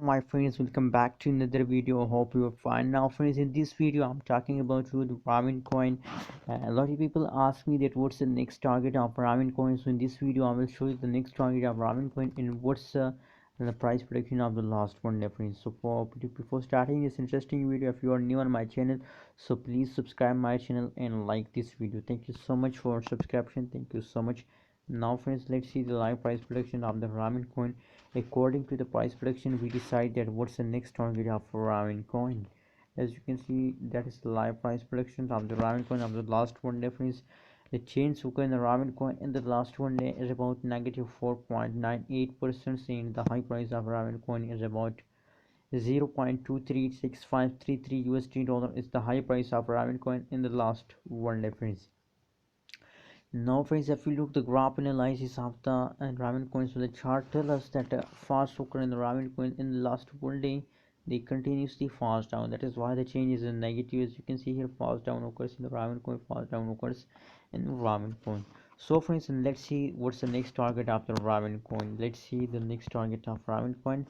My friends, welcome back to another video. Hope you are fine. Now friends, in this video I'm talking about the Ravencoin. A lot of people ask me that what's the next target of Ravencoin. So in this video I will show you the next target of Ravencoin and what's the price prediction of the last one, friends. So before starting this interesting video, if you are new on my channel, so please subscribe my channel and like this video. Thank you so much for subscription. Thank you so much. Now friends, let's see the live price prediction of the Ravencoin. According to the price prediction, we decide that what's the next target of Ravencoin. As you can see, that is the live price prediction of the Ravencoin of the last one day. Friends, the change occurred in the Ravencoin in the last one day is about negative 4.98%, and the high price of Ravencoin is about 0.236533 USD dollar is the high price of Ravencoin in the last one day, friends. Now friends, if you look the graph analysis of the Ravencoin, so the chart tells us that fast occur in the Ravencoin in the last one day, they continuously fast down. That is why the change is in negative. As you can see here, fast down occurs in the Ravencoin, fast down occurs in the Ravencoin. So friends, and let's see what's the next target of the Ravencoin. Let's see the next target of Ravencoin.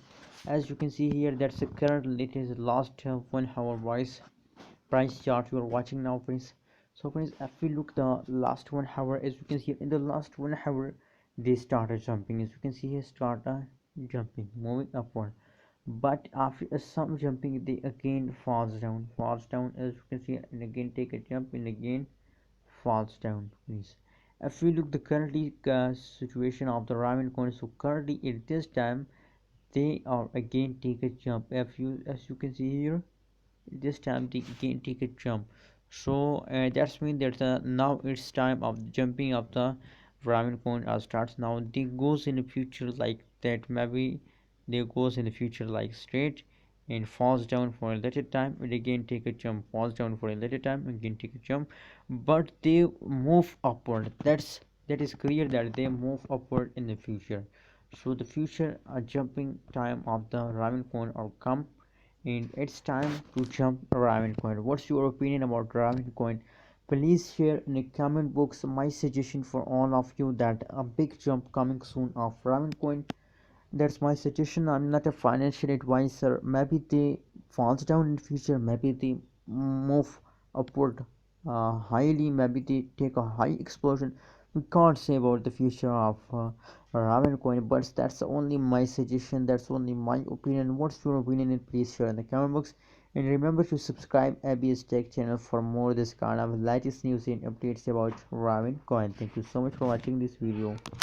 As you can see here, that's the current latest last 1 hour price chart you are watching now, friends. So friends, if we look the last 1 hour, as you can see in the last 1 hour they started jumping. As you can see here, start jumping, moving upward, but after some jumping they again falls down, as you can see, and again take a jump and again falls down, please. If we look the currently situation of the Ravencoin, so currently at this time they are again take a jump. If you, as you can see here, this time they again take a jump. So that's mean that now it's time of the jumping of the Ravencoin starts. Now they goes in the future like that, maybe they goes in the future like straight and falls down for a little time and again take a jump, falls down for a little time again take a jump, but they move upward. That is clear that they move upward in the future. So the future jumping time of the Ravencoin or come, and it's time to jump Ravencoin. What's your opinion about Ravencoin? Please share in the comment box my suggestion for all of you that a big jump coming soon of Ravencoin. That's my suggestion. I'm not a financial advisor. Maybe they falls down in the future, maybe they move upward highly, maybe they take a high explosion. We can't say about the future of Ravencoin, but that's only my suggestion, that's only my opinion. What's your opinion? And please share in the comment box, and remember to subscribe ABS Tech channel for more this kind of latest news and updates about Ravencoin. Thank you so much for watching this video.